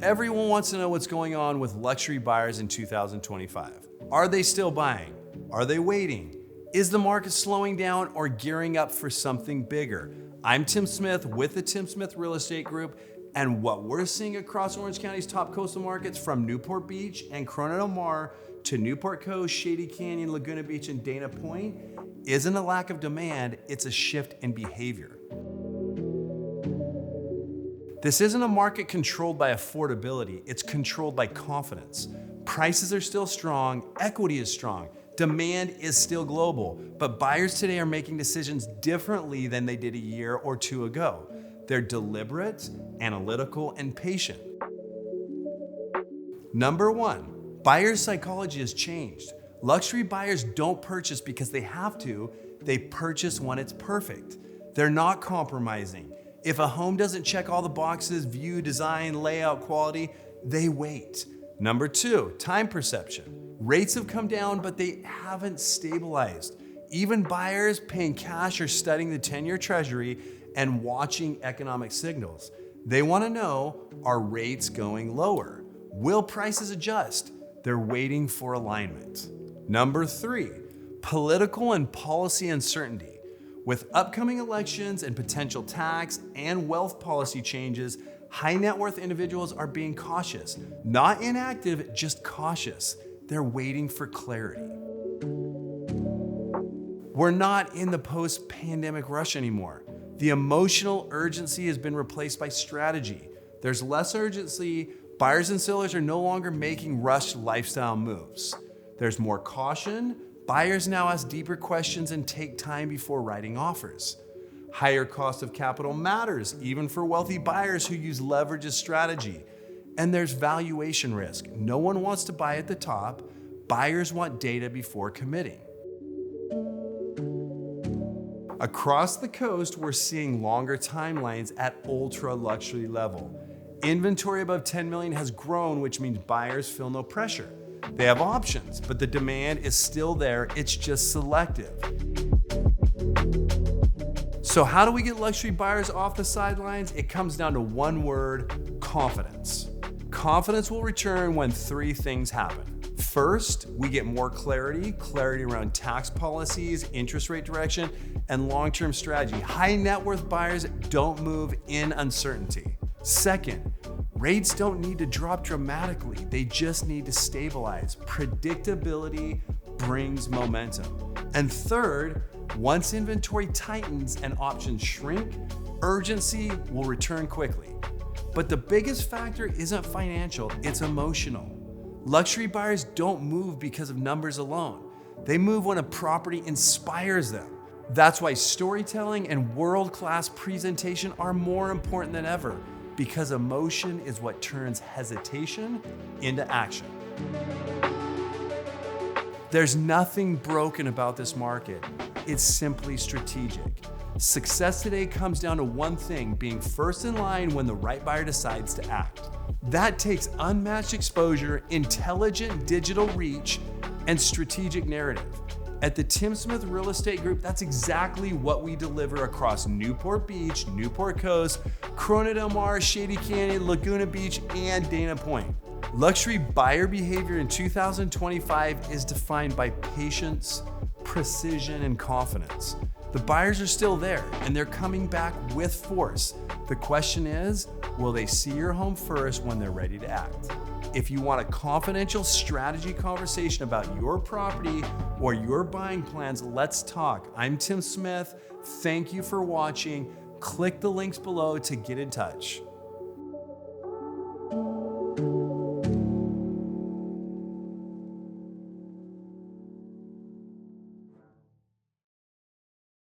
Everyone wants to know what's going on with luxury buyers in 2025. Are they still buying? Are they waiting? Is the market slowing down or gearing up for something bigger? I'm Tim Smith with the Tim Smith Real Estate Group, and what we're seeing across Orange County's top coastal markets from Newport Beach and Corona del Mar to Newport Coast, Shady Canyon, Laguna Beach, and Dana Point isn't a lack of demand, it's a shift in behavior. This isn't a market controlled by affordability, it's controlled by confidence. Prices are still strong, equity is strong, demand is still global, but buyers today are making decisions differently than they did a year or two ago. They're deliberate, analytical, and patient. Number one, buyers' psychology has changed. Luxury buyers don't purchase because they have to, they purchase when it's perfect. They're not compromising. If a home doesn't check all the boxes, view, design, layout, quality, they wait. Number two, time perception. Rates have come down, but they haven't stabilized. Even buyers paying cash are studying the 10-year treasury and watching economic signals. They want to know, are rates going lower? Will prices adjust? They're waiting for alignment. Number three, political and policy uncertainty. With upcoming elections and potential tax and wealth policy changes, high net worth individuals are being cautious. Not inactive, just cautious. They're waiting for clarity. We're not in the post-pandemic rush anymore. The emotional urgency has been replaced by strategy. There's less urgency. Buyers and sellers are no longer making rushed lifestyle moves. There's more caution. Buyers now ask deeper questions and take time before writing offers. Higher cost of capital matters, even for wealthy buyers who use leverage as strategy. And there's valuation risk. No one wants to buy at the top. Buyers want data before committing. Across the coast, we're seeing longer timelines at ultra luxury level. Inventory above 10 million has grown, which means buyers feel no pressure. They have options, but the demand is still there, it's just selective. So how do we get luxury buyers off the sidelines? It comes down to one word: confidence. Confidence will return when three things happen. First, we get more clarity around tax policies, interest rate direction, and long-term strategy. High net worth buyers don't move in uncertainty. Second, rates don't need to drop dramatically. They just need to stabilize. Predictability brings momentum. And third, once inventory tightens and options shrink, urgency will return quickly. But the biggest factor isn't financial, it's emotional. Luxury buyers don't move because of numbers alone. They move when a property inspires them. That's why storytelling and world-class presentation are more important than ever, because emotion is what turns hesitation into action. There's nothing broken about this market. It's simply strategic. Success today comes down to one thing: being first in line when the right buyer decides to act. That takes unmatched exposure, intelligent digital reach, and strategic narrative. At the Tim Smith Real Estate Group, that's exactly what we deliver across Newport Beach, Newport Coast, Corona del Mar, Shady Canyon, Laguna Beach, and Dana Point. Luxury buyer behavior in 2025 is defined by patience, precision, and confidence. The buyers are still there, and they're coming back with force. The question is, will they see your home first when they're ready to act? If you want a confidential strategy conversation about your property or your buying plans, let's talk. I'm Tim Smith. Thank you for watching. Click the links below to get in touch.